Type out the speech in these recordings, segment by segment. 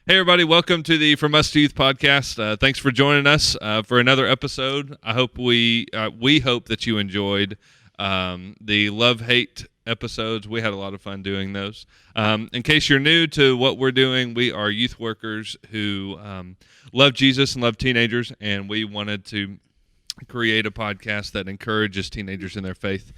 Hey, everybody. Welcome to the From Us to Youth podcast. Thanks for joining us for another episode. I hope we hope that you enjoyed the love-hate episodes. We had a lot of fun doing those. In case you're new to what we're doing, we are youth workers who love Jesus and love teenagers, and we wanted to create a podcast that encourages teenagers in their faith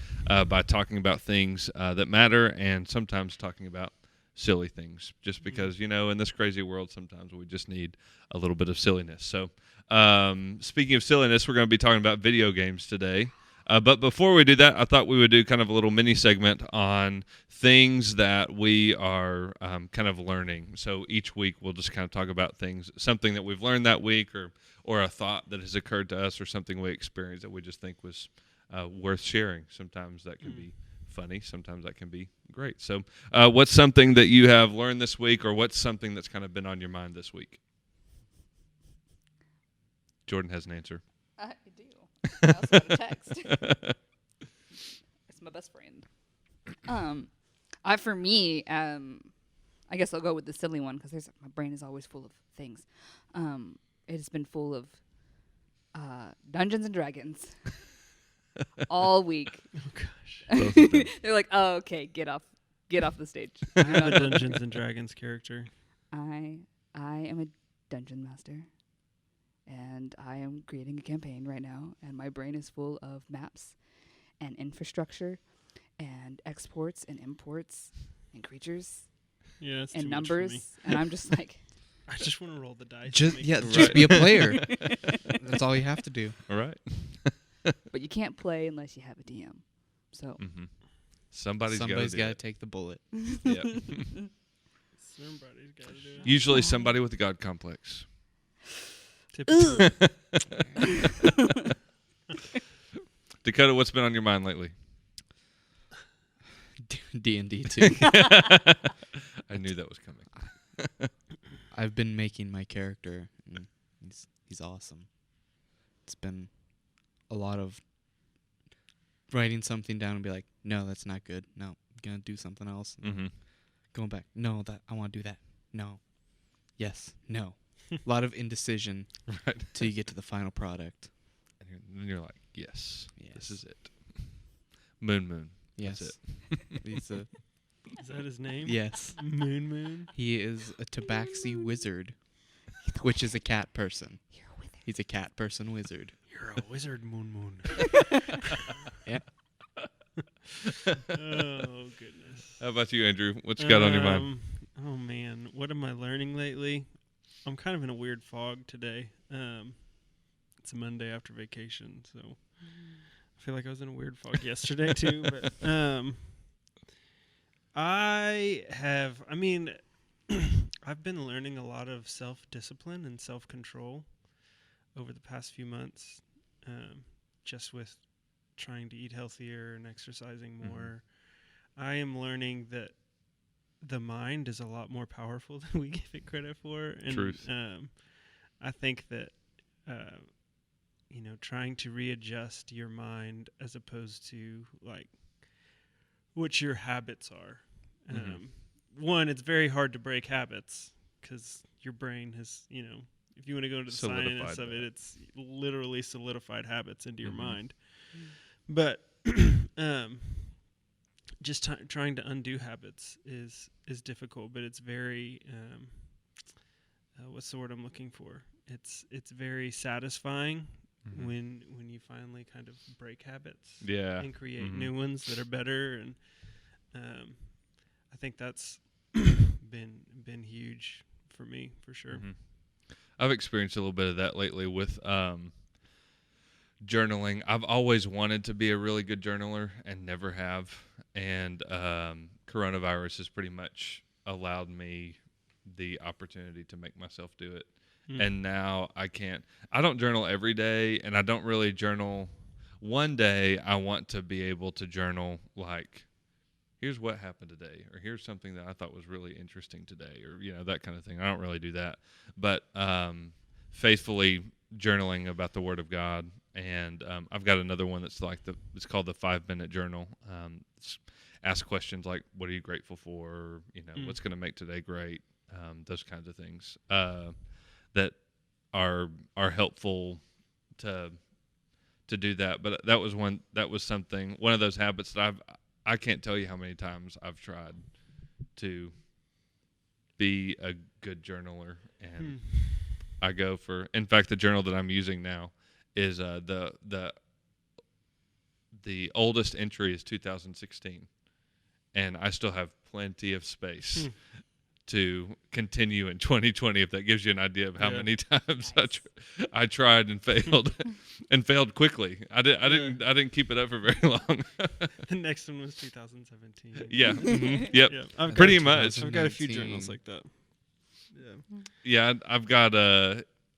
by talking about things that matter and sometimes talking about silly things, just because, in this crazy world, sometimes we just need a little bit of silliness. So speaking of silliness, we're going to be talking about video games today. But before we do that, I thought we would do kind of a little mini segment on things that we are kind of learning. So each week we'll just kind of talk about things, something that we've learned that week or a thought that has occurred to us or something we experienced that we just think was worth sharing. Sometimes that can be funny. Sometimes that can be great. So what's something that you have learned this week, or what's something that's kind of been on your mind this week? Jordan has an answer. I do. I also got a text. It's my best friend. For me, I guess I'll go with the silly one because my brain is always full of things. It has been full of Dungeons and Dragons all week. Oh gosh. They're like, "Oh, okay, get off the stage." I'm a Dungeons and Dragons character. I am a dungeon master, and I am creating a campaign right now, and my brain is full of maps and infrastructure and exports and imports and creatures Yeah, that's and too numbers, much for me. and I'm just like, I just want to roll the dice. Just be a player. That's all you have to do. All right. but you can't play unless you have a DM. So Mm-hmm. Somebody's got to take the bullet. Yep. Somebody's got to do it. Usually somebody with a God complex. Typically. Dakota, what's been on your mind lately? D&D too. I knew that was coming. I've been making my character. And he's awesome. It's been a lot of writing something down and be like, no, that's not good. No, I'm gonna do something else. Mm-hmm. Going back, no, that I want to do that. No, yes, no. A lot of indecision Right. till you get to the final product. And you're like, yes, Yes. this is it. Moon. Yes, That's he's a Is that his name? yes. Moon. He is a tabaxi wizard, which is a cat person. you're with it. He's a cat person wizard. You're a wizard, Moon. Yeah. Oh goodness. How about you, Andrew? What you got on your mind? Oh man, what am I learning lately? I'm kind of in a weird fog today. It's a Monday after vacation, so I feel like I was in a weird fog yesterday too. But I've been learning a lot of self-discipline and self-control over the past few months, just with trying to eat healthier and exercising more. I am learning that the mind is a lot more powerful than we give it credit for. And, Truth. I think that, trying to readjust your mind as opposed to like what your habits are. One, it's very hard to break habits because your brain has, if you want to go into the science of it, it's literally solidified habits into your mind. But just trying to undo habits is difficult, but it's very what's the word I'm looking for? It's very satisfying when you finally kind of break habits, and create new ones that are better, and I think that's been huge for me for sure. I've experienced a little bit of that lately with journaling. I've always wanted to be a really good journaler and never have. And coronavirus has pretty much allowed me the opportunity to make myself do it. And now I don't journal every day, and I don't really journal. One day I want to be able to journal like, here's what happened today, or here's something that I thought was really interesting today, or, that kind of thing. I don't really do that. But faithfully journaling about the Word of God. And I've got another one that's like it's called the 5-minute journal. Ask questions like, what are you grateful for? What's going to make today great? those kinds of things that are helpful to do that. But that was something, one of those habits that I can't tell you how many times I've tried to be a good journaler, and I go for. In fact, the journal that I'm using now is the oldest entry is 2016, and I still have plenty of space to continue in 2020. If that gives you an idea of how many times I tried and failed, and failed quickly. I didn't keep it up for very long. The next one was 2017. Yeah. Mm-hmm. Yep. Yeah, I've Pretty got much. I've got a few journals like that. Yeah. Yeah, I've got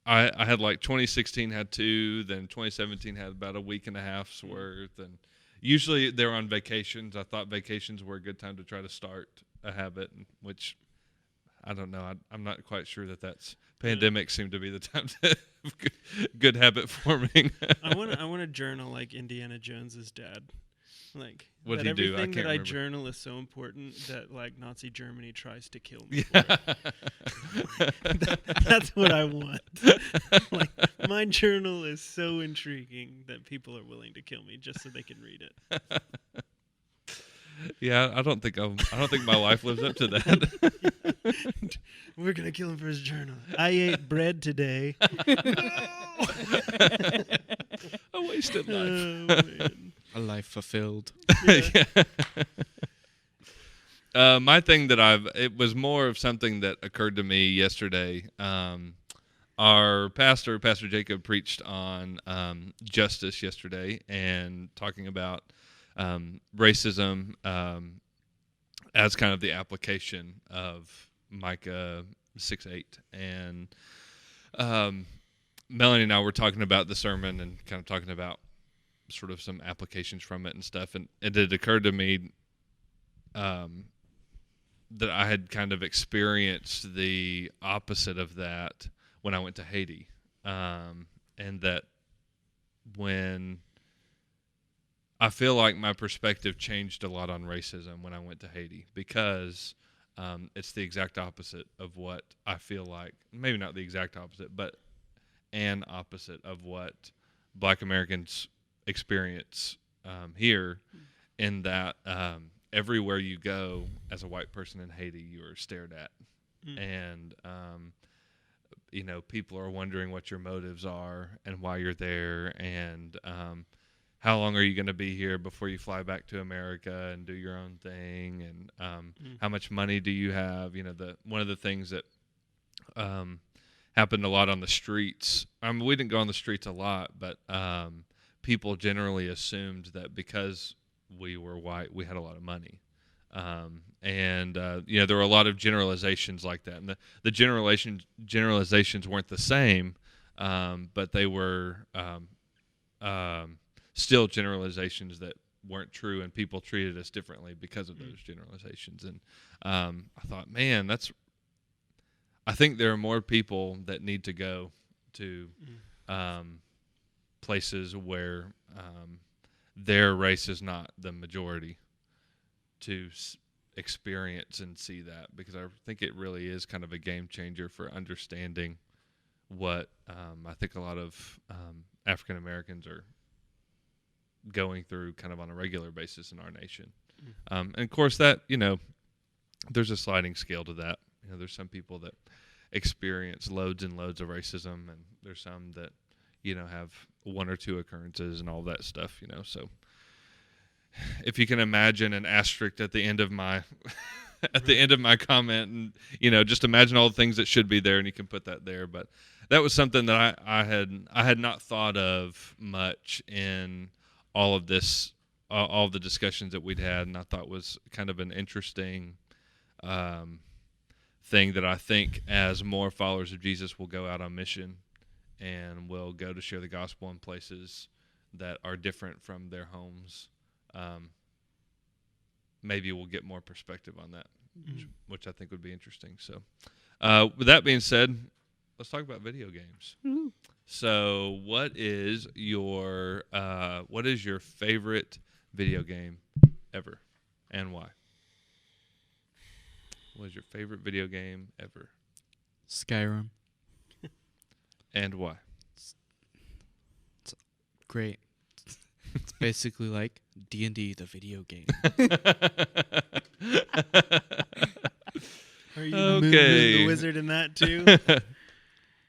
I had like 2016 had 2, then 2017 had about a week and a half's worth, and usually they're on vacations. I thought vacations were a good time to try to start a habit, which I don't know. I'm not quite sure that's pandemic seemed to be the time to have good habit forming. I want to journal like Indiana Jones's dad. Like, What'd that he do? I everything can't that I remember. journal is so important that like Nazi Germany tries to kill me. For it. That's what I want. Like, my journal is so intriguing that people are willing to kill me just so they can read it. Yeah, I don't think my life lives up to that. We're gonna kill him for his journal. I ate bread today. A wasted life. Oh, man. A life fulfilled. Yeah. My thing that it was more of something that occurred to me yesterday. Our Pastor Jacob, preached on justice yesterday and talking about racism as kind of the application of Micah 6:8. And Melanie and I were talking about the sermon and kind of talking about sort of some applications from it and stuff. And it had occurred to me that I had kind of experienced the opposite of that when I went to Haiti. And that when I feel like my perspective changed a lot on racism when I went to Haiti, because it's the exact opposite of what I feel like, maybe not the exact opposite, but an opposite of what Black Americans experience here, in that everywhere you go as a white person in Haiti, you are stared at. And people are wondering what your motives are and why you're there, and how long are you going to be here before you fly back to America and do your own thing, and how much money do you have? One of the things that happened a lot on the streets. We didn't go on the streets a lot, but people generally assumed that because we were white, we had a lot of money. And there were a lot of generalizations like that. And the generalizations weren't the same, but they were still generalizations that weren't true, and people treated us differently because of those generalizations. And I thought, man, I think there are more people that need to go to places where their race is not the majority to experience and see that, because I think it really is kind of a game changer for understanding what I think a lot of African Americans are going through kind of on a regular basis in our nation. And of course that, there's a sliding scale to that. There's some people that experience loads and loads of racism, and there's some that, have 1 or 2 occurrences and all that stuff, so if you can imagine an asterisk at the end of my comment, and just imagine all the things that should be there, and you can put that there. But that was something that I had not thought of much in all of this, all of the discussions that we'd had, and I thought was kind of an interesting thing that I think as more followers of Jesus will go out on mission and will go to share the gospel in places that are different from their homes. Maybe we'll get more perspective on that, which I think would be interesting. So, with that being said, let's talk about video games. Mm-hmm. So, what is your favorite video game ever, and why? What is your favorite video game ever, Skyrim. and why? Great. It's basically like D&D, the video game. Are you Okay. the wizard in that too?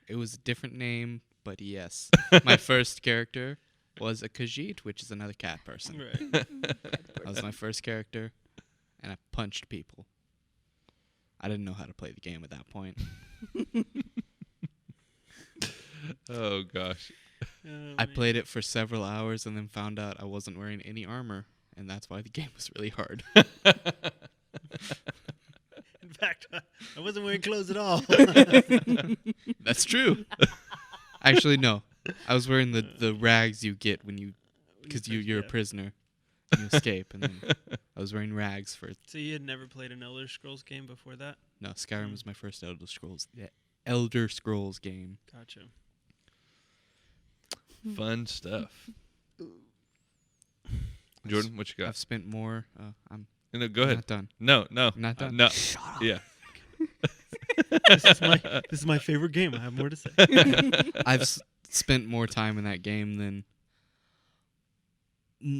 It was a different name, but yes. My first character was a Khajiit, which is another cat person. Right. That was my first character, and I punched people. I didn't know how to play the game at that point. Oh gosh. Oh, I man. played it for several hours and then found out I wasn't wearing any armor, and that's why the game was really hard. In fact, I wasn't wearing clothes at all. That's true. Actually, no. I was wearing the rags you get when you, because you're a prisoner. And you escape, and then I was wearing rags for. So you had never played an Elder Scrolls game before that? No, Skyrim was my first Elder Scrolls game. Gotcha. Fun stuff. Jordan, what you got? I've spent more. I'm No, go ahead. not done. No. I'm not done. No. Shut up. Yeah. This is my favorite game. I have more to say. I've spent more time in that game than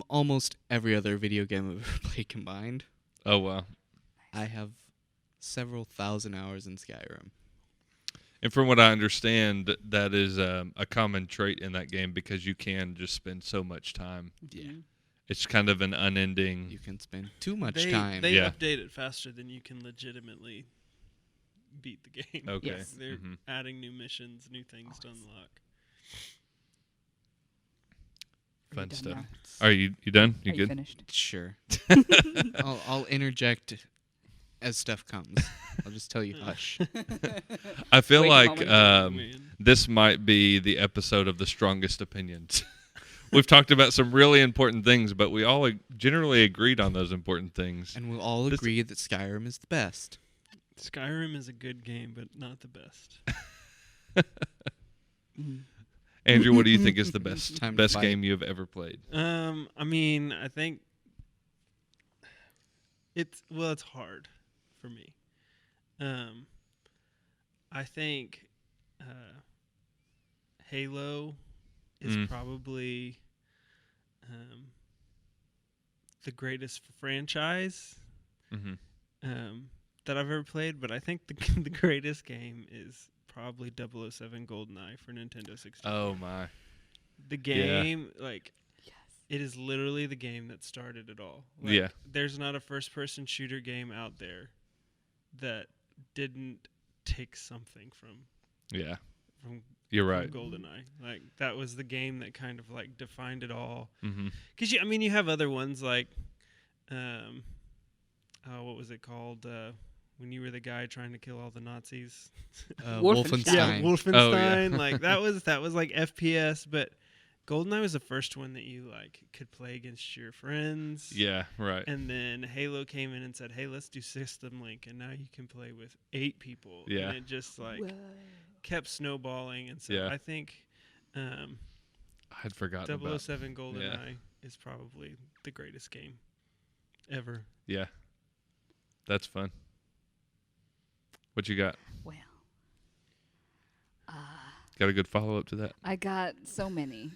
almost every other video game I've ever played combined. Oh wow. I have several thousand hours in Skyrim. And from what I understand, that is a common trait in that game because you can just spend so much time. Yeah. It's kind of an unending. You can spend too much They time. Yeah. update it faster than you can legitimately beat the game. Okay. Yes. They're Mhm. adding new missions, new things to Always. unlock. Are you Fun done stuff. now? Are you done? You Are you good? finished? Sure. I'll interject as stuff comes. I'll just tell you hush. I feel Wait a like moment. Man. this might be the episode of the strongest opinions. We've talked about some really important things, but we all generally agreed on those important things. And we'll all This- agree that Skyrim is the best. Skyrim is a good game, but not the best. Andrew, what do you think is the best Time to best fight. game you've ever played? I mean, I think it's hard for me. I think Halo is probably the greatest franchise Mm-hmm. that I've ever played, but I think the greatest game is probably 007 GoldenEye for Nintendo 64. Oh my! The game, like, Yes. it is literally the game that started it all. Like, Yeah. There's not a first-person shooter game out there that didn't take something from Yeah, from you're right. GoldenEye. Like, that was the game that kind of like defined it all. Mm-hmm. Because you have other ones like, what was it called? When you were the guy trying to kill all the Nazis. Wolfenstein. Yeah, Wolfenstein. Wolfenstein. Oh, yeah. Like that was like FPS, but GoldenEye was the first one that you like could play against your friends. Yeah, right. And then Halo came in and said, "Hey, let's do System Link," and now you can play with 8 people. Yeah. And it just like Whoa. kept snowballing, and so Yeah. I think I'd forgotten about. 007 GoldenEye is probably the greatest game ever. Yeah, that's fun. What you got? Well, Got a good follow up to that? I got so many.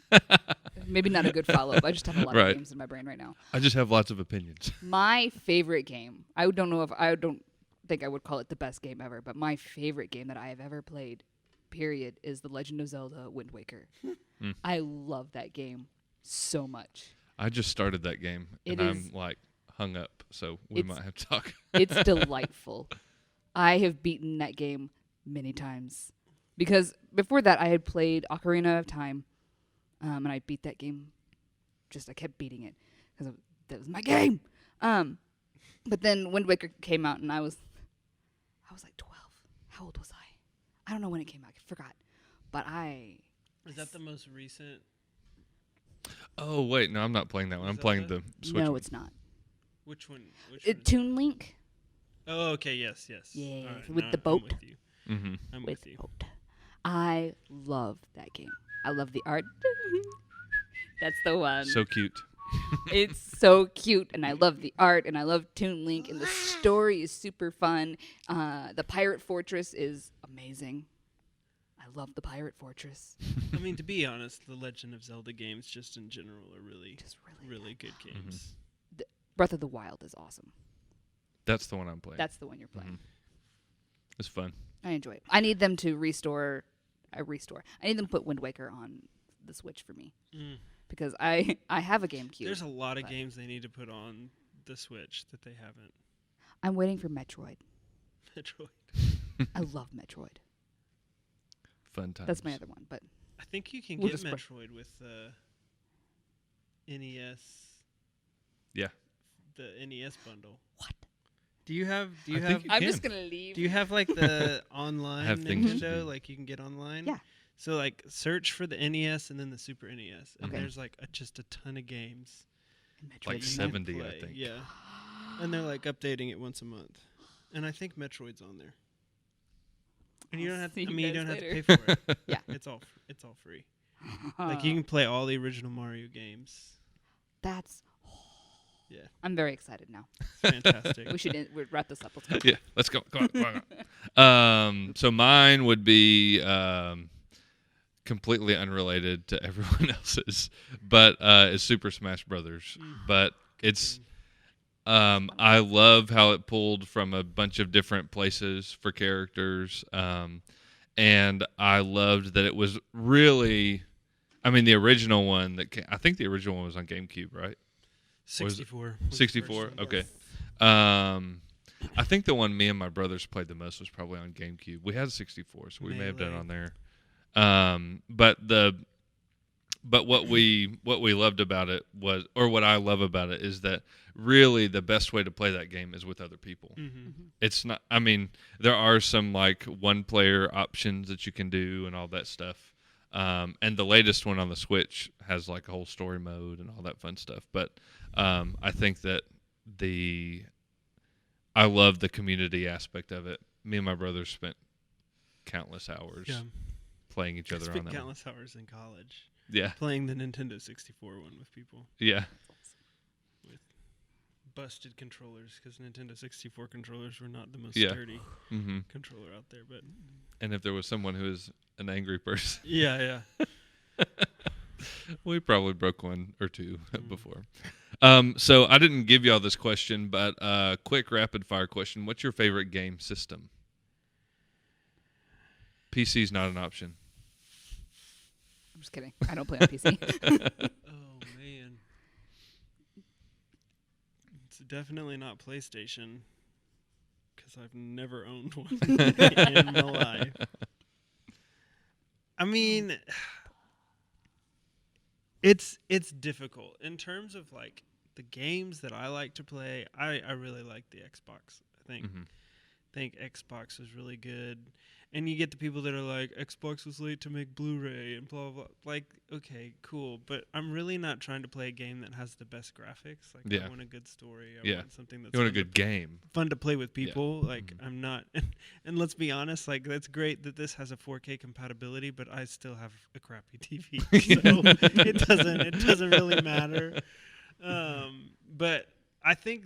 Maybe not a good follow-up. I just have a lot Right. of games in my brain right now. I just have lots of opinions. My favorite game, I don't think I would call it the best game ever, but my favorite game that I have ever played, period, is The Legend of Zelda Wind Waker. I love that game so much. I just started that game It and is- I'm like hung up, so we It's- might have to talk. It's delightful. I have beaten that game many times. Because before that, I had played Ocarina of Time, and I beat that game. I kept beating it because that was my game. But then Wind Waker came out, and I was like 12. How old was I? I don't know when it came out. I forgot. But Is that the most recent? Oh wait, no, I'm not playing that one. I'm playing the Switch. no, one. it's not. Which one? Which one? Toon Link. Oh, okay. Yes. Yeah, All right, with now the I'm boat. with you. Mm-hmm. I'm With with you. boat. I love that game. I love the art. That's the one. So cute. It's so cute, and I love the art, and I love Toon Link, and the story is super fun. The Pirate Fortress is amazing. I love the Pirate Fortress. I mean, to be honest, the Legend of Zelda games, just in general, are really, Just really good games. Breath of the Wild is awesome. That's the one I'm playing. That's the one you're playing. Mhm. It's fun. I enjoy it. I need them to restore. I need them to put Wind Waker on the Switch for me because I have a GameCube. There's a lot of games they need to put on the Switch that they haven't. I'm waiting for Metroid. Metroid. I love Metroid. Fun times. That's my other one, but I think you can We'll get just put- Metroid with NES. Yeah. The NES bundle. what? Do you have? I think you I'm can. just gonna leave. Do you have like the online have things to Nintendo? do. Like you can get online. Yeah. So like search for the NES and then the Super NES, and Okay. there's like just a ton of games. Metroid Like that you Dread. can 70, I play. think. Yeah. And they're like updating it once a month, and I think Metroid's on there. And you I'll don't have. see I you mean, you guys don't have to later. pay for it. Yeah. It's all free. Like you can play all the original Mario games. That's. Yeah. I'm very excited now. It's fantastic. We should we'd wrap this up. Let's go. Yeah, let's go. Come on. So mine would be completely unrelated to everyone else's, but it's Super Smash Brothers. But it's I love how it pulled from a bunch of different places for characters, and I loved that it was really, I mean, the original one I think the original one was on GameCube, right? 64. was the 64. first one. Okay. I think the one me and my brothers played the most was probably on GameCube. We had a 64, so we may have done it Melee. on there. But what we loved about it was, or what I love about it, is that really the best way to play that game is with other people. Mm-hmm. It's not. I mean, there are some like one player options that you can do and all that stuff. And the latest one on the Switch has like a whole story mode and all that fun stuff. But I think that I love the community aspect of it. Me and my brothers spent countless hours Yeah. playing each I other on spent that one. countless hours in college Yeah, playing the Nintendo 64 one with people. yeah, Busted controllers because Nintendo 64 controllers were not the most Yeah. sturdy hmm controller out there. But And if there was someone who is an angry person, yeah. we probably broke one or two Mm. before. So I didn't give y'all this question, but quick rapid fire question: what's your favorite game system? PC's not an option. I'm just kidding. I don't play on PC. Oh man, it's definitely not PlayStation because I've never owned one in my life. I mean, it's difficult in terms of like the games that I like to play. I really like the Xbox. I think Xbox is really good. And you get the people that are like, Xbox was late to make Blu-ray and blah, blah, blah. Like, okay, cool. But I'm really not trying to play a game that has the best graphics. Like, Yeah. I want a good story. I Yeah. want something that's You want a fun good game? fun to play with people. Like, Mhm. I'm not. And let's be honest, like, that's great that this has a 4K compatibility, but I still have a crappy TV. So it doesn't really matter. But I think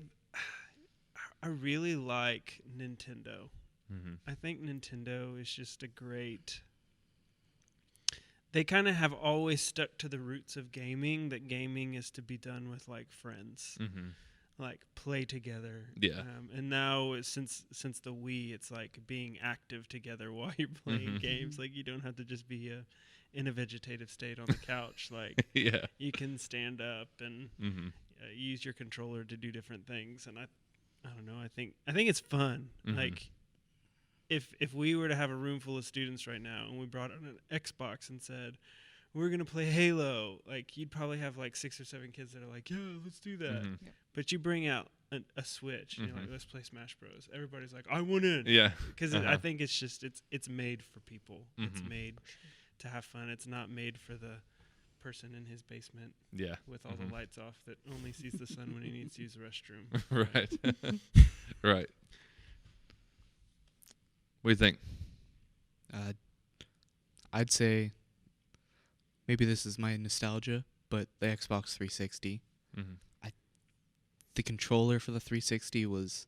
I really like Nintendo. Mm-hmm. I think Nintendo is just a great. They kind of have always stuck to the roots of gaming. That gaming is to be done with like friends, Mm-hmm. like play together. Yeah. And now since the Wii, it's like being active together while you're playing Mhm. games. Like you don't have to just be in a vegetative state on the couch. Like Yeah. you can stand up and Mm-hmm. use your controller to do different things. And I don't know. I think it's fun. Mhm. Like. If we were to have a room full of students right now and we brought out an Xbox and said, we're going to play Halo, like you'd probably have like 6 or 7 kids that are like, yeah, let's do that. Mhm. But you bring out a Switch and you're like, Mhm. let's play Smash Bros. Everybody's like, I want in. Yeah. Because Uh-huh. I think it's just, it's made for people. It's Mhm. made to have fun. It's not made for the person in his basement Yeah. with all Mhm. the lights off that only sees the sun when he needs to use the restroom. Right. Right. What do you think? I'd say maybe this is my nostalgia, but the Xbox 360. Mm-hmm. The controller for the 360 was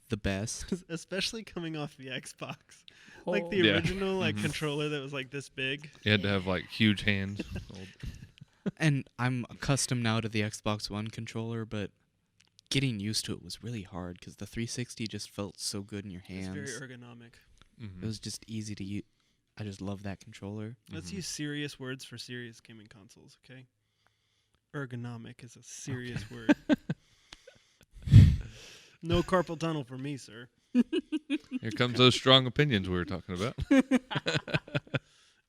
the best. Especially coming off the Xbox. Like the Yeah. original Mhm. controller that was like this big. You had to have like huge hands. And I'm accustomed now to the Xbox One controller, but getting used to it was really hard because the 360 just felt so good in your It's hands. very ergonomic. Mm-hmm. It was just easy to use. I just love that controller. Let's Mhm. use serious words for serious gaming consoles, okay? Ergonomic is a serious word. No carpal tunnel for me, sir. Here comes those strong opinions we were talking about.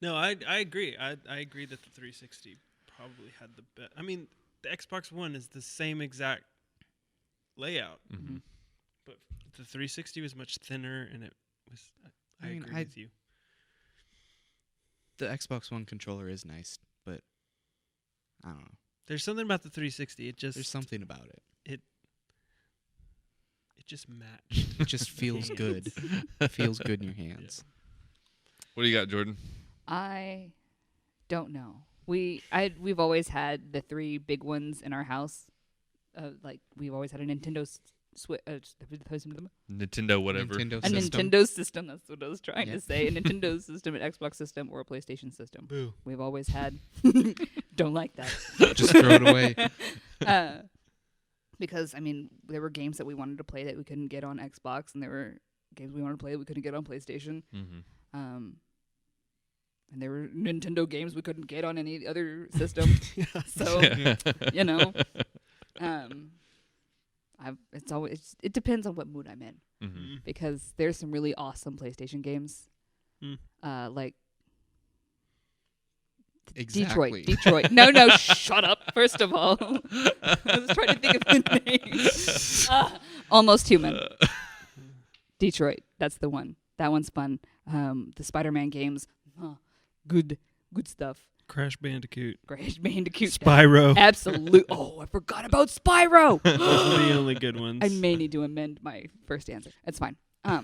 No, I agree. I agree that the 360 probably had the best. I mean, the Xbox One is the same exact layout, Mm-hmm. but the 360 was much thinner, and it was. I mean, agree with you. The Xbox One controller is nice, but I don't know. There's something about the 360. There's something about it. It just matched. It just feels good. It feels good in your hands. What do you got, Jordan? I don't know. We've always had the 3 big ones in our house. Like we've always had a Nintendo Switch. Nintendo whatever. Nintendo A system. Nintendo system. That's what I was trying Yeah. to say. A Nintendo system, an Xbox system, or a PlayStation system. Boo. We've always had. Don't like that. Just throw it away. Because I mean, there were games that we wanted to play that we couldn't get on Xbox, and there were games we wanted to play that we couldn't get on PlayStation. Mm-hmm. And there were Nintendo games we couldn't get on any other system. So you know, it depends on what mood I'm in, Mm-hmm. because there's some really awesome PlayStation games, like Exactly. Detroit. No, shut up. First of all, I was trying to think of the name. Almost Human. Detroit. That's the one. That one's fun. The Spider-Man games. Good stuff. Crash Bandicoot. Crash Bandicoot. Spyro. Absolute. Oh, I forgot about Spyro. Those are the only good ones. I may need to amend my first answer. It's fine. I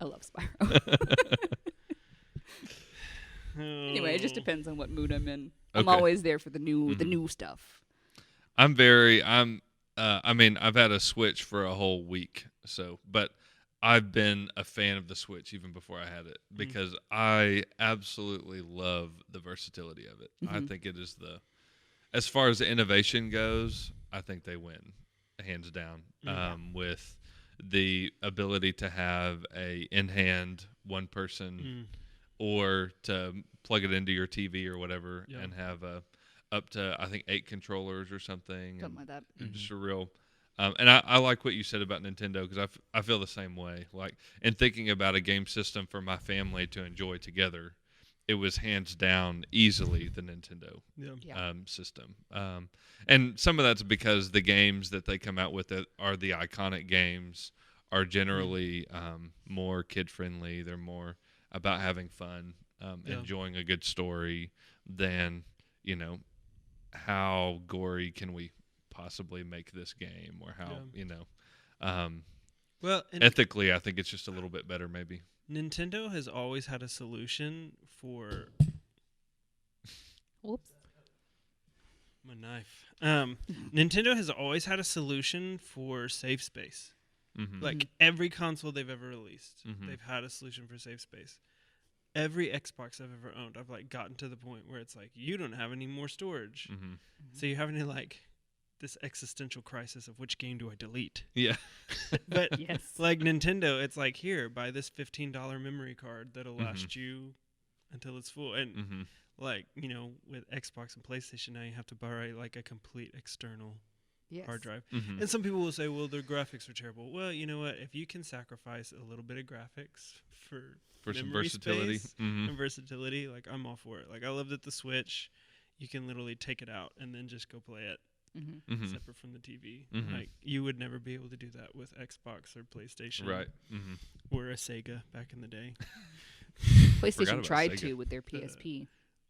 love Spyro. Anyway, it just depends on what mood I'm in. I'm Okay. always there for the new stuff. I mean, I've had a Switch for a whole week, but I've been a fan of the Switch even before I had it because I absolutely love the versatility of it. I think it is as far as the innovation goes, I think they win, hands down, with the ability to have a in-hand one-person or to plug it into your TV or whatever and have up to, I think, 8 controllers or something. Something like that. Just a real... and I like what you said about Nintendo because I feel the same way. Like, in thinking about a game system for my family to enjoy together, it was hands down easily the Nintendo system. And some of that's because the games that they come out with that are the iconic games are generally more kid-friendly. They're more about having fun, enjoying a good story than, how gory can we possibly make this game or how well, ethically I think it's just a little bit better maybe. Nintendo has always had a solution for Whoops. my knife. Nintendo has always had a solution for save space. Mm-hmm. Like every console they've ever released, Mhm. they've had a solution for save space. Every Xbox I've ever owned, I've like gotten to the point where it's like you don't have any more storage, Mm-hmm. so you're having to like this existential crisis of which game do I delete? Yeah. But Yes. like Nintendo, it's like here, buy this $15 memory card that'll last you until it's full. And Mm-hmm. like, with Xbox and PlayStation now you have to buy like a complete external Yes. hard drive. Mm-hmm. And some people will say, well, their graphics are terrible. Well, you know what? If you can sacrifice a little bit of graphics for some memory versatility. space Mm-hmm. and versatility, like I'm all for it. Like I love that the Switch, you can literally take it out and then just go play it Mm-hmm. Mm-hmm. separate from the TV. Mhm. Like you would never be able to do that with Xbox or PlayStation, Right. Mm-hmm. or a Sega back in the day. PlayStation about tried Sega. to with their PSP,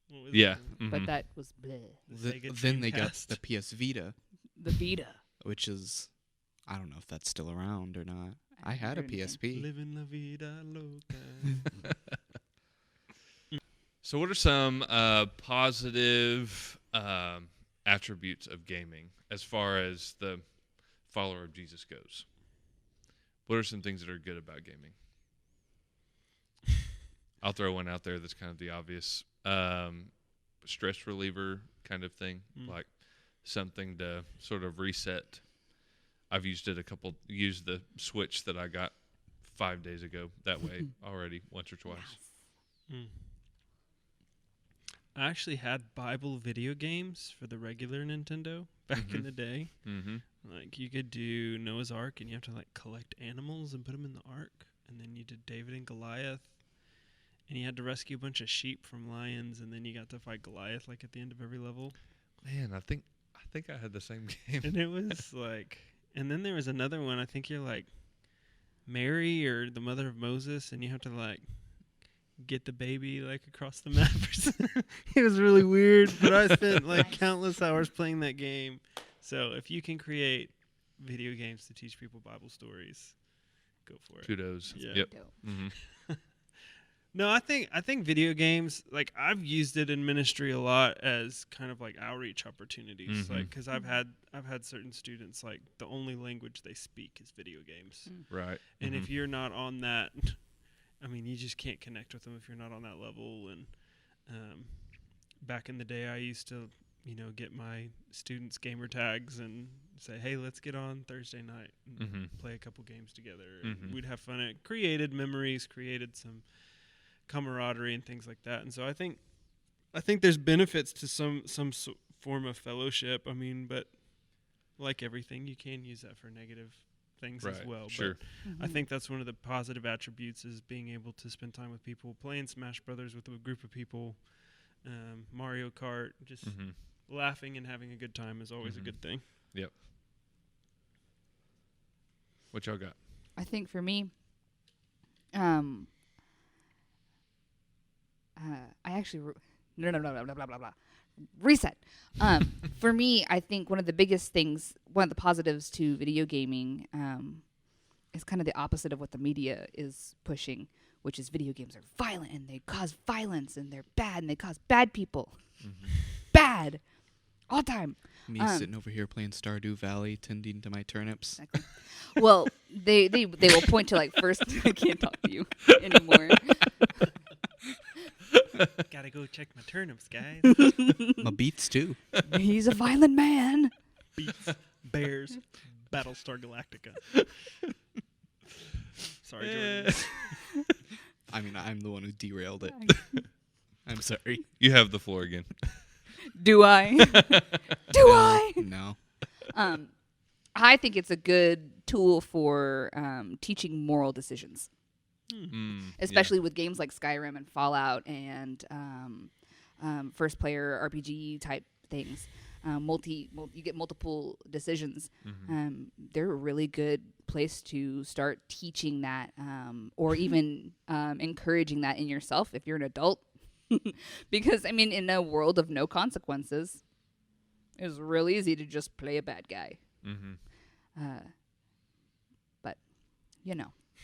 What was Yeah. it? Mhm. but that was bleh. The Sega Then they got Dreamcast. the PS Vita, The Vita. which is, I don't know if that's still around or not. I had a haven't heard PSP. Living la vida loca. So what are some positive attributes of gaming as far as the follower of Jesus goes? What are some things that are good about gaming? I'll throw one out there that's kind of the obvious stress reliever kind of thing, like something to sort of reset. I've used the Switch that I got 5 days ago that way already once or twice. I actually had Bible video games for the regular Nintendo back in the day. Mm-hmm. Like you could do Noah's Ark and you have to like collect animals and put them in the ark. And then you did David and Goliath. And you had to rescue a bunch of sheep from lions, and then you got to fight Goliath like at the end of every level. Man, I think I had the same game. And it was like, and then there was another one. I think you're like Mary or the mother of Moses, and you have to like get the baby like across the map. It was really weird, but I spent like countless hours playing that game. So if you can create video games to teach people Bible stories, go for it. Kudos. Yeah. Yep. Mm-hmm. No, I think video games, like I've used it in ministry a lot as kind of like outreach opportunities, like because I've had certain students like the only language they speak is video games, right? And if you're not on that, I mean, you just can't connect with them if you're not on that level. And back in the day, I used to, get my students' gamer tags and say, "Hey, let's get on Thursday night and play a couple games together." And we'd have fun. It created memories, created some camaraderie and things like that. And so I think there's benefits to some form of fellowship. I mean, but like everything, you can use that for negative things as well. Sure. But I think that's one of the positive attributes is being able to spend time with people, playing Smash Brothers with a group of people, Mario Kart, just laughing and having a good time is always a good thing. Yep. What y'all got? I think for me, I actually no blah blah blah blah blah reset. For me, I think one of the biggest things, one of the positives to video gaming, is kind of the opposite of what the media is pushing, which is video games are violent and they cause violence and they're bad and they cause bad people, bad all the time. Me sitting over here playing Stardew Valley, tending to my turnips. Exactly. Well, they will point to like first. I can't talk to you anymore. Gotta go check my turnips, guys. My beets too. He's a violent man. Beats, bears, Battlestar Galactica. Sorry, Jordan. I mean, I'm the one who derailed it. I'm sorry. You have the floor again. Do I? Do I? No. I think it's a good tool for teaching moral decisions. Especially with games like Skyrim and Fallout and first player RPG type things. You get multiple decisions. They're a really good place to start teaching that or even encouraging that in yourself if you're an adult. Because, I mean, in a world of no consequences, it's real easy to just play a bad guy. But,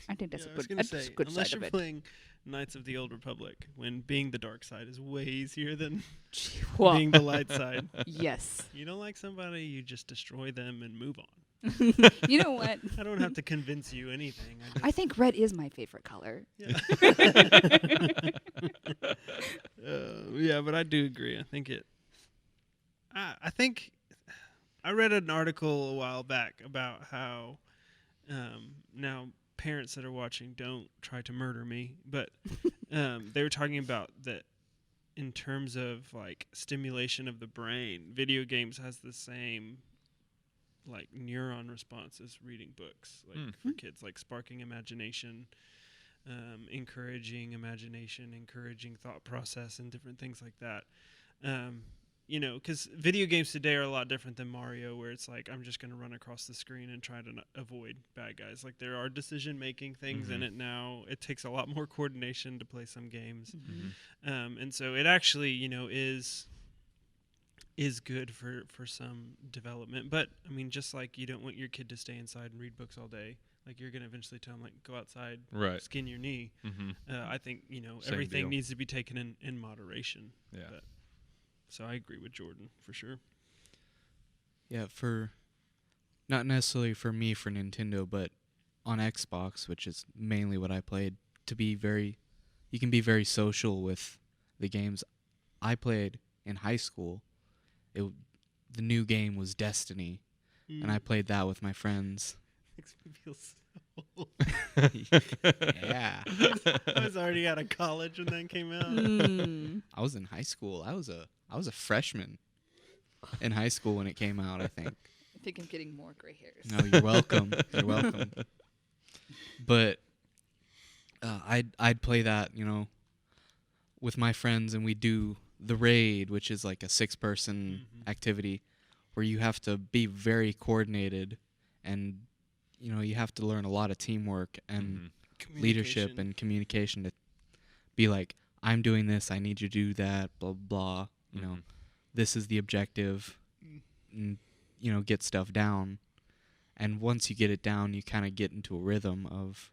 I think that's a good unless side you're of it. playing Knights of the Old Republic, when being the dark side is way easier than Well, being the light side. yes. You don't like somebody, you just destroy them and move on. You know what? I don't have to convince you anything. I think red is my favorite color. Yeah. Yeah, but I do agree. I think I read an article a while back about how now parents that are watching, don't try to murder me, but they were talking about that in terms of like stimulation of the brain, video games has the same like neuron response as reading books, like for kids, like sparking imagination, encouraging imagination, encouraging thought process, and different things like that. Because video games today are a lot different than Mario, where it's like I'm just going to run across the screen and try to avoid bad guys. Like there are decision-making things in it now. It takes a lot more coordination to play some games, and so it actually, is good for some development. But I mean, just like you don't want your kid to stay inside and read books all day. Like you're going to eventually tell them, like, go outside, skin your knee. I think, Same everything deal. needs to be taken in moderation. Yeah. But So I agree with Jordan for sure. Yeah, for not necessarily for me for Nintendo, but on Xbox, which is mainly what I played, you can be very social with the games. I played in high school. The new game was Destiny, and I played that with my friends. Makes me feel so old. Yeah. I was already out of college when that came out. I was in high school. I was a freshman in high school when it came out, I think. I think I'm getting more gray hairs. No, you're welcome. You're welcome. But I'd play that, with my friends, and we do the raid, which is like a 6-person activity where you have to be very coordinated, and you have to learn a lot of teamwork and leadership and communication to be like, I'm doing this, I need you to do that, blah blah. This is the objective, and get stuff down. And once you get it down, you kind of get into a rhythm of,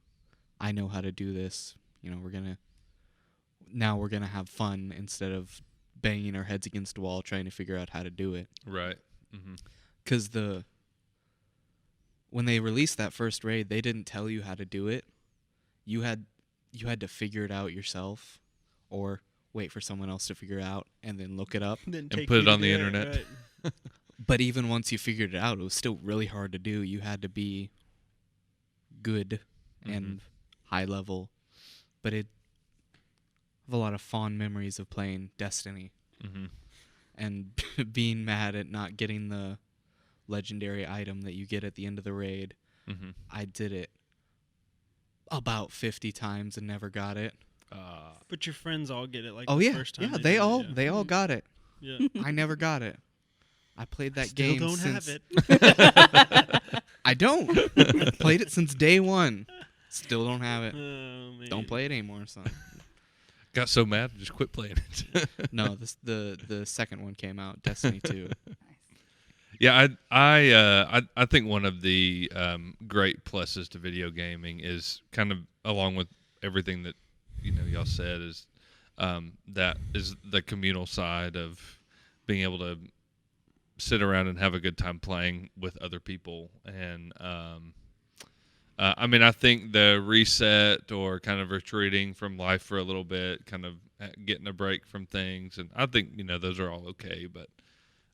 I know how to do this. We're gonna have fun instead of banging our heads against the wall trying to figure out how to do it. Right. Because when they released that first raid, they didn't tell you how to do it. You had to figure it out yourself, or wait for someone else to figure it out and then look it up and put it on the internet. Right. But even once you figured it out, it was still really hard to do. You had to be good and high level. But I have a lot of fond memories of playing Destiny and being mad at not getting the legendary item that you get at the end of the raid. I did it about 50 times and never got it. But your friends all get it first time. Yeah, they all got it. Yeah. I never got it. I played that Still game don't since... have it. I don't. Played it since day one. Still don't have it. Oh, man. Don't play it anymore, son. Got so mad, just quit playing it. No, the second one came out, Destiny 2. Yeah, I think one of the great pluses to video gaming is kind of along with everything that y'all said is that is the communal side of being able to sit around and have a good time playing with other people. And I think the reset or kind of retreating from life for a little bit, kind of getting a break from things, and I think those are all okay. But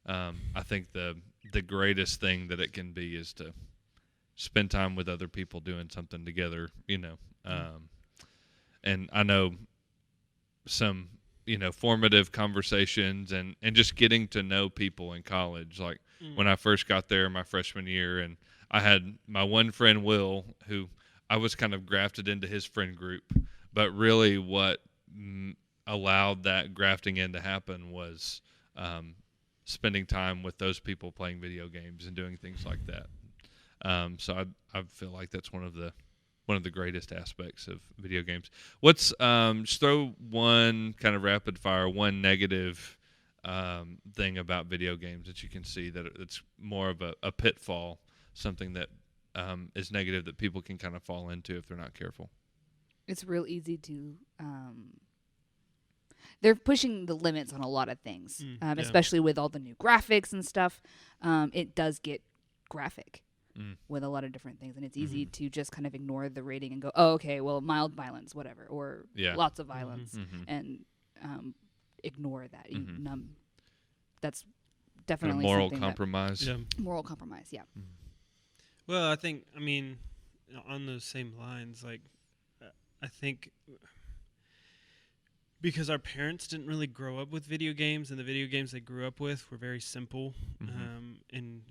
I think the greatest thing that it can be is to spend time with other people doing something together. And I know some formative conversations and just getting to know people in college. Like when I first got there my freshman year, and I had my one friend, Will, who I was kind of grafted into his friend group. But really what allowed that grafting in to happen was spending time with those people playing video games and doing things like that. So I feel like that's one of the greatest aspects of video games. What's just throw one kind of rapid fire, one negative thing about video games that you can see that it's more of a pitfall, something that is negative that people can kind of fall into if they're not careful. It's real easy to they're pushing the limits on a lot of things, especially with all the new graphics and stuff. It does get graphic with a lot of different things, and it's easy to just kind of ignore the rating and go, oh, okay, well, mild violence, whatever, or lots of violence, and ignore that. That's definitely moral something compromise. Moral compromise, yeah. Well, I mean, on those same lines, like, I think because our parents didn't really grow up with video games, and the video games they grew up with were very simple, and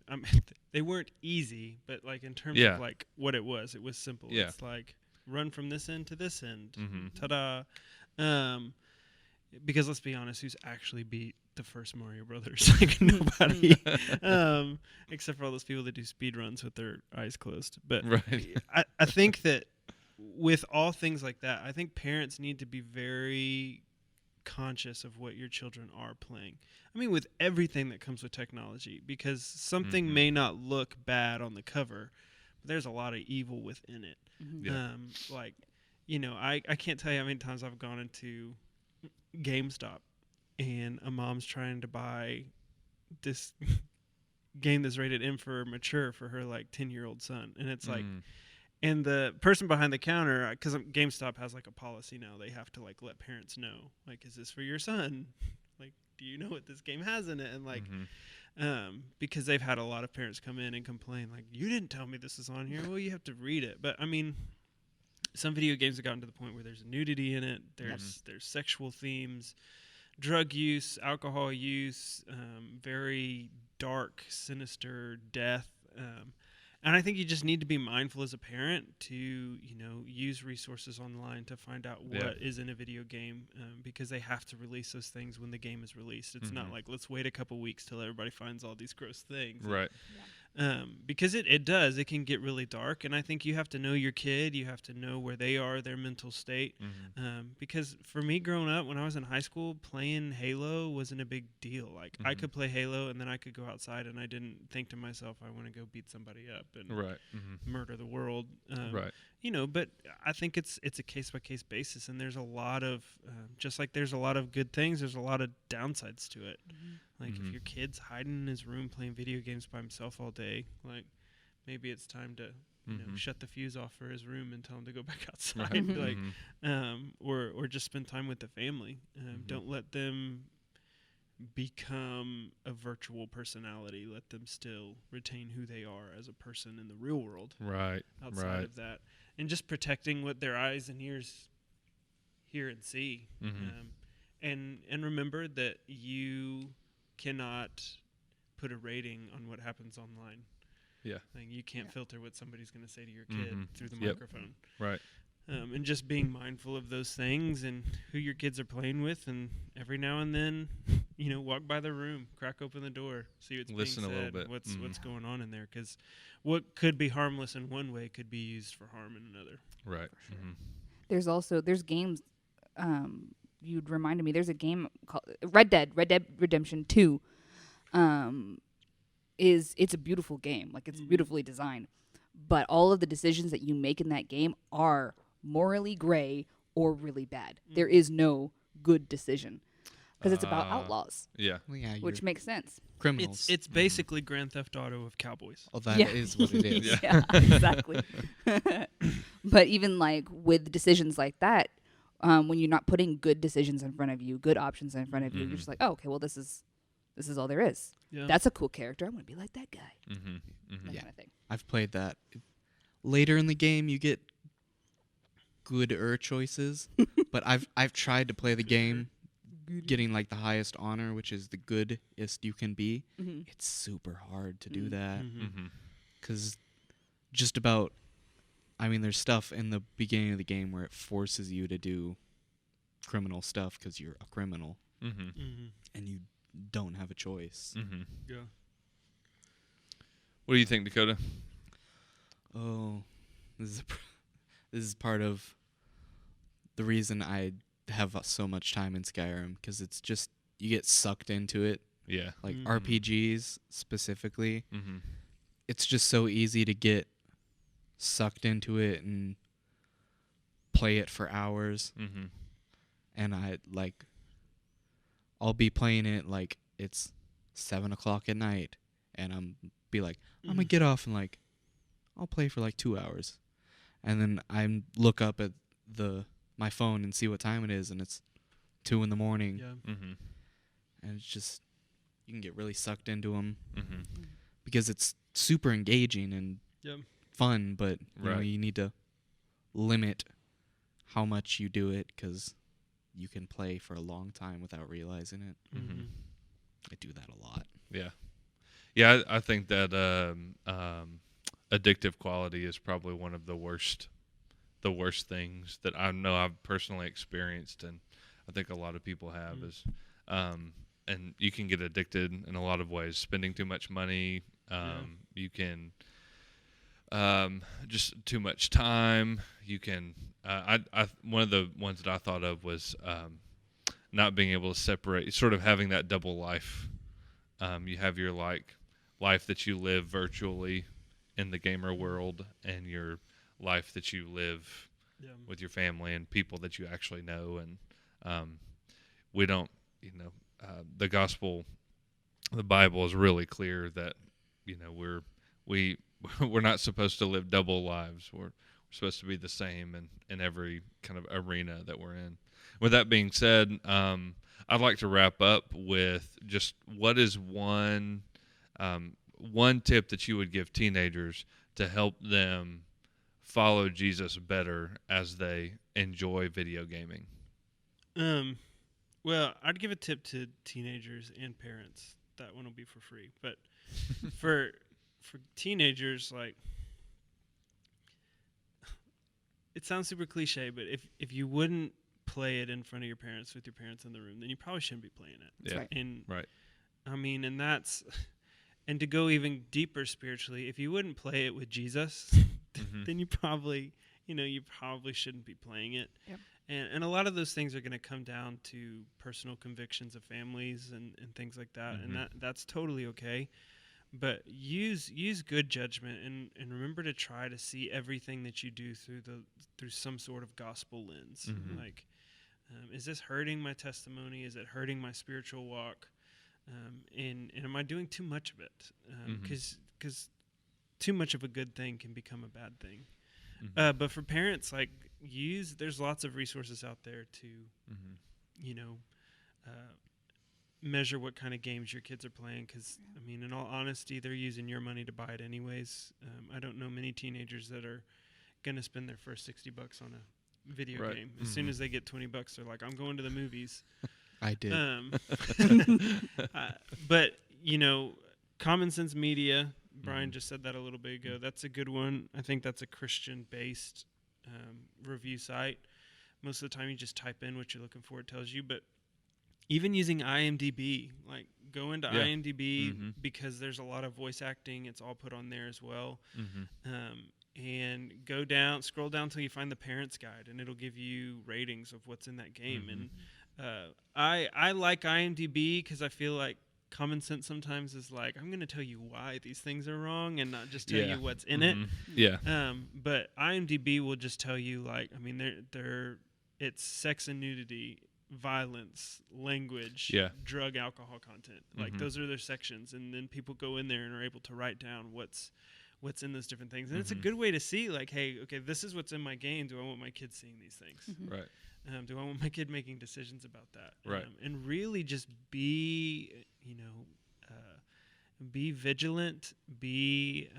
they weren't easy, but like in terms of like what it was simple. Yeah. It's like run from this end to this end, ta-da. Because let's be honest, who's actually beat the first Mario Brothers? Like nobody, except for all those people that do speed runs with their eyes closed. But right. I think that with all things like that, I think parents need to be very conscious of what your children are playing. I mean, with everything that comes with technology, because something may not look bad on the cover, but there's a lot of evil within it. Like, I can't tell you how many times I've gone into GameStop and a mom's trying to buy this game that's rated M for mature for her like 10-year-old son, and it's like, and the person behind the counter, because GameStop has like a policy now, they have to like let parents know, like, is this for your son? Like, do you know what this game has in it? And like, because they've had a lot of parents come in and complain, like, you didn't tell me this is on here. Well, you have to read it. But I mean, some video games have gotten to the point where there's nudity in it. There's sexual themes, drug use, alcohol use, very dark, sinister death. And I think you just need to be mindful as a parent to, use resources online to find out what is in a video game, because they have to release those things when the game is released. It's not like, let's wait a couple weeks till everybody finds all these gross things. Right. Because it does. It can get really dark. And I think you have to know your kid. You have to know where they are, their mental state. Because for me growing up, when I was in high school, playing Halo wasn't a big deal. Like, I could play Halo and then I could go outside and I didn't think to myself, I want to go beat somebody up and murder the world. But I think it's a case-by-case basis. And there's a lot of, just like there's a lot of good things, there's a lot of downsides to it. Like, if your kid's hiding in his room playing video games by himself all day, like, maybe it's time to shut the fuse off for his room and tell him to go back outside, like, or just spend time with the family. Don't let them become a virtual personality. Let them still retain who they are as a person in the real world. Right. Outside of that, and just protecting what their eyes and ears hear and see. And remember that you cannot put a rating on what happens online. Yeah. Like, you can't filter what somebody's going to say to your kid through the Yep. microphone. Right. And just being mindful of those things and who your kids are playing with, and every now and then, walk by the room, crack open the door, see what's Listen a being little said, bit. what's going on in there, because what could be harmless in one way could be used for harm in another. Right. There's games. You'd reminded me. There's a game called Red Dead Redemption 2. It's a beautiful game. Like, it's beautifully designed, but all of the decisions that you make in that game are morally gray or really bad. There is no good decision because it's about outlaws, Yeah. Well, yeah, which makes sense. criminals. It's basically Grand Theft Auto of cowboys. Oh, that is what it is. Yeah, exactly. But even like with decisions like that, when you're not putting good decisions in front of you, good options in front of you, you're just like, oh, okay, well, this is all there is. Yeah. That's a cool character. I'm gonna be like that guy. That Yeah. kind of thing. I've played that. Later in the game, you get gooder choices, but I've tried to play the game, getting like the highest honor, which is the goodest you can be. It's super hard to do that because just about, there's stuff in the beginning of the game where it forces you to do criminal stuff because you're a criminal and you don't have a choice. Yeah. What do you think, Dakota? Oh, this is part of the reason I have so much time in Skyrim, because it's just, you get sucked into it. Yeah. Like RPGs specifically, it's just so easy to get sucked into it and play it for hours. And I'll be playing it like it's 7 o'clock at night, and I'm gonna get off and like I'll play for like 2 hours, and then I look up at my phone and see what time it is, and it's 2 in the morning. Yeah. And it's just, you can get really sucked into them because it's super engaging and fun, but you need to limit how much you do it because you can play for a long time without realizing it. I do that a lot. Yeah. Yeah, I think that addictive quality is probably one of the worst things that I know I've personally experienced, and I think a lot of people have is and you can get addicted in a lot of ways. Spending too much money, you can just too much time. You can one of the ones that I thought of was not being able to separate, sort of having that double life. You have your life that you live virtually in the gamer world, and your life that you live with your family and people that you actually know. And we don't, the gospel, the Bible is really clear that we're not supposed to live double lives. We're supposed to be the same in every kind of arena that we're in. With that being said, I'd like to wrap up with just what is one tip that you would give teenagers to help them follow Jesus better as they enjoy video gaming. Well, I'd give a tip to teenagers and parents. That one will be for free. But for teenagers, like, it sounds super cliche, but if you wouldn't play it in front of your parents with your parents in the room, then you probably shouldn't be playing it. Yeah. Right. And Right. I mean, and to go even deeper spiritually, if you wouldn't play it with Jesus, then you probably shouldn't be playing it. Yep. And a lot of those things are going to come down to personal convictions of families and things like that, and that's totally okay. But use good judgment and remember to try to see everything that you do through some sort of gospel lens. Like, is this hurting my testimony? Is it hurting my spiritual walk? And am I doing too much of it? Because too much of a good thing can become a bad thing. But for parents, like, there's lots of resources out there to, measure what kind of games your kids are playing. Because, I mean, in all honesty, they're using your money to buy it anyways. I don't know many teenagers that are going to spend their first $60 on a video game. As soon as they get $20, they're like, I'm going to the movies. I did. But, Common Sense Media, Brian just said that a little bit ago. That's a good one. I think that's a Christian-based review site. Most of the time you just type in what you're looking for, it tells you. But even using IMDb, like, go into IMDb because there's a lot of voice acting. It's all put on there as well. And scroll down till you find the parents guide, and it'll give you ratings of what's in that game. And I like IMDb because I feel like common sense sometimes is like, I'm going to tell you why these things are wrong and not just tell you what's in it. Yeah. But IMDb will just tell you, like, I mean, it's sex and nudity, violence, language, drug, alcohol content. Like, those are their sections. And then people go in there and are able to write down what's in those different things. And it's a good way to see, like, hey, okay, this is what's in my game. Do I want my kids seeing these things? Right. Do I want my kid making decisions about that? Right. And really just be vigilant, be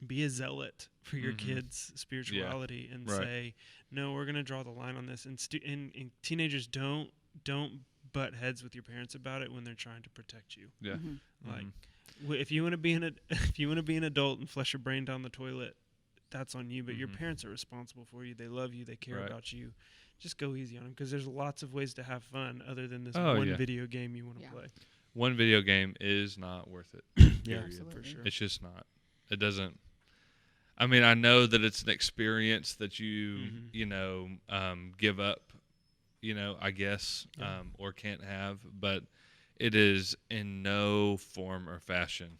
a zealot for your kids' spirituality, and say, no, we're going to draw the line on this. And teenagers, don't butt heads with your parents about it when they're trying to protect you. Yeah. Like, if you want to be an adult and flush your brain down the toilet, that's on you. But your parents are responsible for you. They love you. They care about you. Just go easy on them, because there's lots of ways to have fun other than this video game you want to play. One video game is not worth it. Yeah, Absolutely. for sure. It's just not. It doesn't. I mean, I know that it's an experience that you give up, I guess, or can't have, but it is in no form or fashion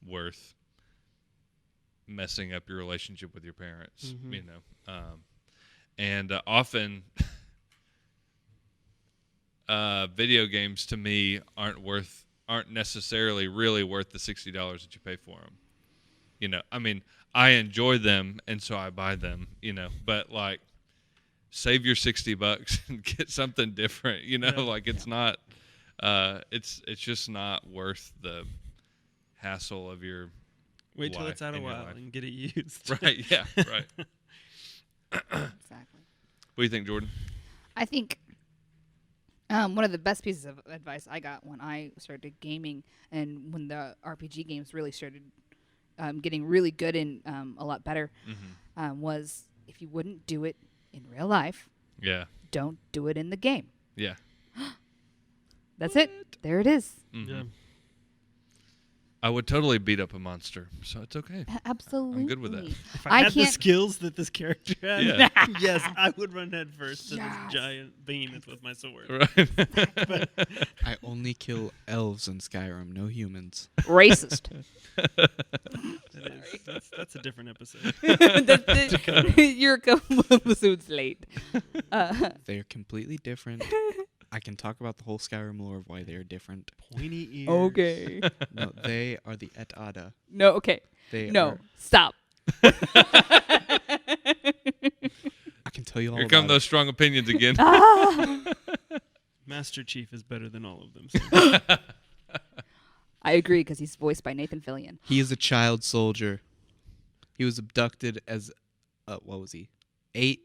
worth messing up your relationship with your parents, and often video games to me aren't necessarily really worth the $60 that you pay for them. I mean, I enjoy them, and so I buy them, but, like, save your $60 and get something different, like, it's not, it's just not worth the hassle of your Wait till life, it's out a while and get it used. Right, yeah, right. Exactly. What do you think, Jordan? I think one of the best pieces of advice I got when I started gaming and when the RPG games really started getting really good and a lot better was, if you wouldn't do it in real life, don't do it in the game. Yeah. That's it. There it is. Yeah. I would totally beat up a monster, so it's okay. Absolutely. I'm good with that. If I had the skills that this character had, yes, I would run head first to this giant behemoth with my sword. Right. I only kill elves in Skyrim, no humans. Racist. That's a different episode. You're a couple episodes late. They're completely different. I can talk about the whole Skyrim lore of why they are different. Pointy ears. Okay. No, they are the Et Ada. No, okay. They No, are, stop. I can tell you all Here about come those strong opinions again. Ah! Master Chief is better than all of them. So. I agree because he's voiced by Nathan Fillion. He is a child soldier. He was abducted as, what was he? 8?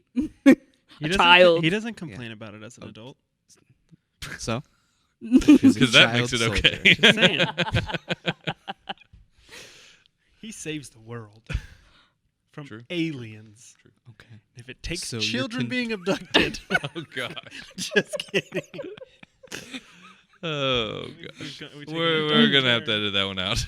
Child. He doesn't complain about it as an adult. So? Because that makes it okay. Just saying. He saves the world from True. aliens. True. Okay. If it takes So you're children being abducted. Oh gosh. Just kidding. Oh gosh. We take We're a gonna have to edit that one out.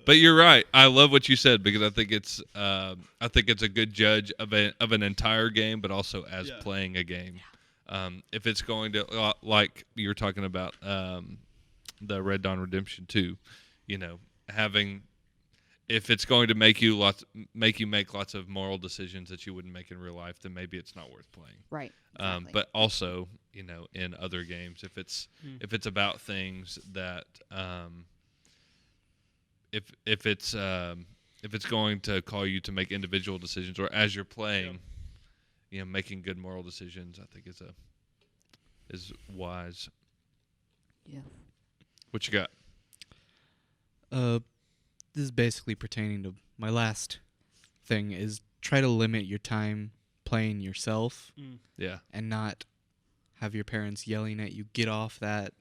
But you're right. I love what you said because I think it's a good judge of an entire game, but also as playing a game. If it's going to like you were talking about the Red Dawn Redemption 2, if it's going to make you make lots of moral decisions that you wouldn't make in real life, then maybe it's not worth playing. Right. Exactly. But also, in other games, if it's about things that if it's going to call you to make individual decisions, or as you're playing, making good moral decisions, I think is wise. Yeah. What you got? This is basically pertaining to my last thing, is try to limit your time playing yourself Yeah. and not have your parents yelling at you, get off that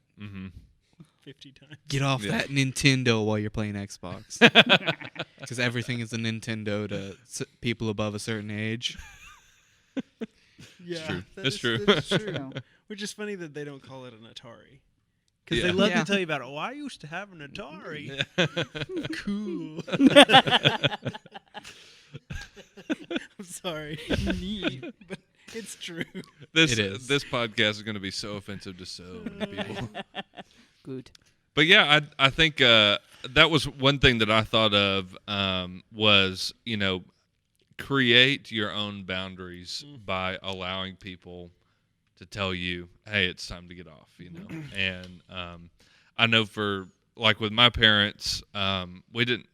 50 times. Get off Yeah. that Nintendo while you're playing Xbox. Because everything is a Nintendo to people above a certain age. Yeah, true. that That's is- true. that is true. No. Which is funny that they don't call it an Atari. Because Yeah. they love Yeah. to tell you about it. Oh, I used to have an Atari. Cool. I'm sorry. But it's true. This It is. This podcast is going to be so offensive to so many people. Good. But yeah, I think that was one thing that I thought of was, create your own boundaries by allowing people to tell you, hey, it's time to get off, And I know for, like with my parents, we didn't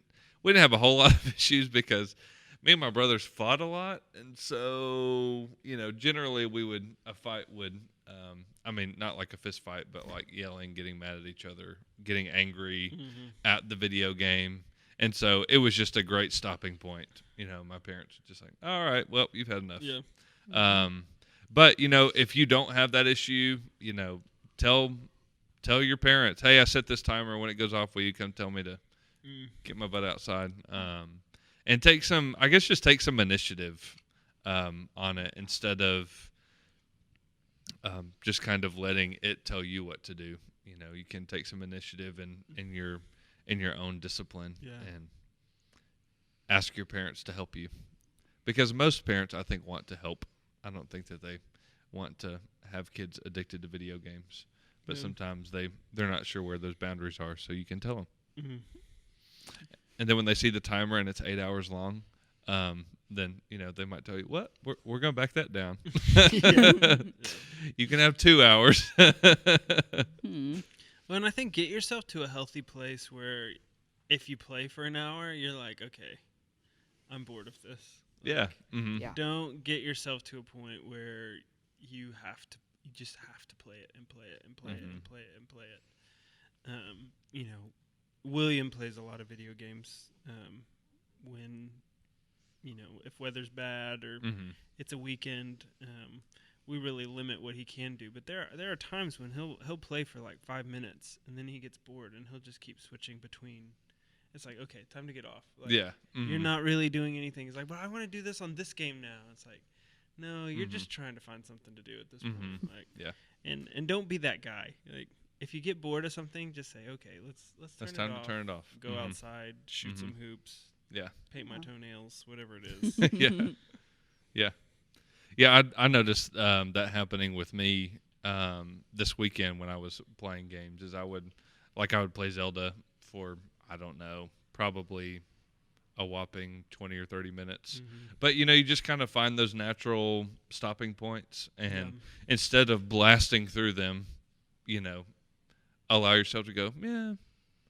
have a whole lot of issues because me and my brothers fought a lot. And so, generally a fight would, not like a fist fight, but like yelling, getting mad at each other, getting angry at the video game. And so it was just a great stopping point. My parents were just like, all right, well, you've had enough. Yeah. But, if you don't have that issue, tell your parents, hey, I set this timer. When it goes off, will you come tell me to get my butt outside? And take some initiative on it instead of just kind of letting it tell you what to do. You can take some initiative in your own discipline and ask your parents to help you. Because most parents, I think, want to help. I don't think that they want to have kids addicted to video games. But sometimes they're not sure where those boundaries are, so you can tell them. Mm-hmm. And then when they see the timer and it's 8 hours long, then they might tell you, "What? We're going to back that down. You can have 2 hours." Well, and I think get yourself to a healthy place where if you play for an hour, you're like, okay, I'm bored of this. Yeah. Mm-hmm. Yeah. Don't get yourself to a point where you just have to play it and play it and play it and play it and play it. William plays a lot of video games when, if weather's bad or it's a weekend, we really limit what he can do. But there are times when he'll play for like 5 minutes and then he gets bored and he'll just keep switching between. It's like, okay, time to get off. Like, Yeah. You're not really doing anything. It's like, but I want to do this on this game now. It's like, no, you're just trying to find something to do at this point. Like, Yeah. And don't be that guy. Like, if you get bored of something, just say, okay, let's turn It's it time off. to turn it off. Go outside, shoot some hoops. Yeah. Paint my toenails, whatever it is. Yeah. Yeah. Yeah, I noticed that happening with me this weekend when I was playing games. Is I would play Zelda for, I don't know, probably a whopping 20 or 30 minutes. Mm-hmm. But, you just kind of find those natural stopping points. And Yeah. instead of blasting through them, allow yourself to go, yeah,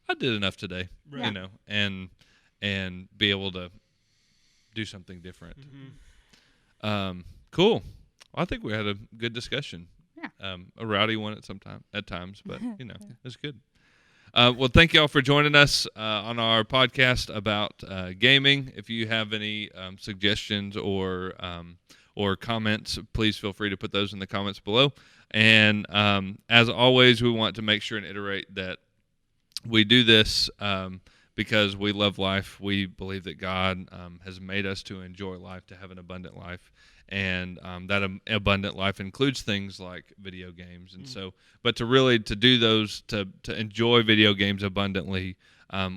I did enough today, Right. and be able to do something different. Mm-hmm. Cool. Well, I think we had a good discussion. Yeah. A rowdy one at times, but it's good. Well, thank y'all for joining us on our podcast about gaming. If you have any suggestions or comments, please feel free to put those in the comments below. And as always, we want to make sure and iterate that we do this because we love life. We believe that God has made us to enjoy life, to have an abundant life. And that abundant life includes things like video games. And so, but to do those, to enjoy video games abundantly,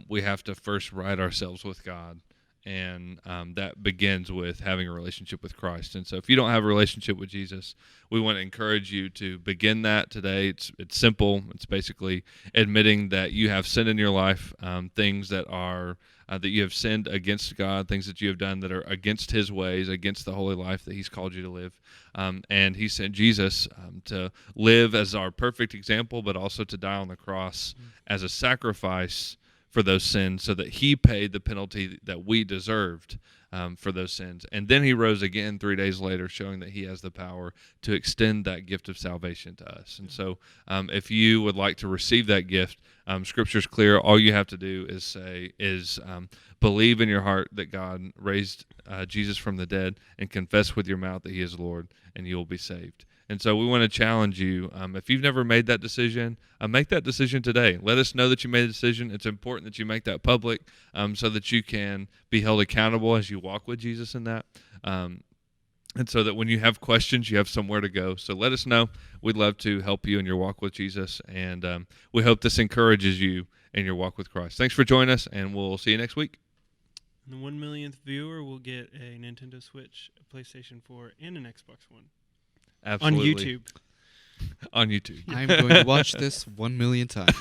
we have to first right ourselves with God. And that begins with having a relationship with Christ. And so if you don't have a relationship with Jesus, we want to encourage you to begin that today. It's simple. It's basically admitting that you have sin in your life, things that are that you have sinned against God, things that you have done that are against His ways, against the holy life that He's called you to live. And He sent Jesus to live as our perfect example, but also to die on the cross as a sacrifice for those sins, so that He paid the penalty that we deserved for those sins. And then He rose again 3 days later, showing that He has the power to extend that gift of salvation to us. And so if you would like to receive that gift, Scripture's clear. All you have to do is believe in your heart that God raised Jesus from the dead and confess with your mouth that He is Lord, and you will be saved. And so we want to challenge you. If you've never made that decision, make that decision today. Let us know that you made a decision. It's important that you make that public so that you can be held accountable as you walk with Jesus in that. And so that when you have questions, you have somewhere to go. So let us know. We'd love to help you in your walk with Jesus. And we hope this encourages you in your walk with Christ. Thanks for joining us, and we'll see you next week. The 1 millionth viewer will get a Nintendo Switch, a PlayStation 4, and an Xbox One. Absolutely. On YouTube. On YouTube. I'm going to watch this 1 million times.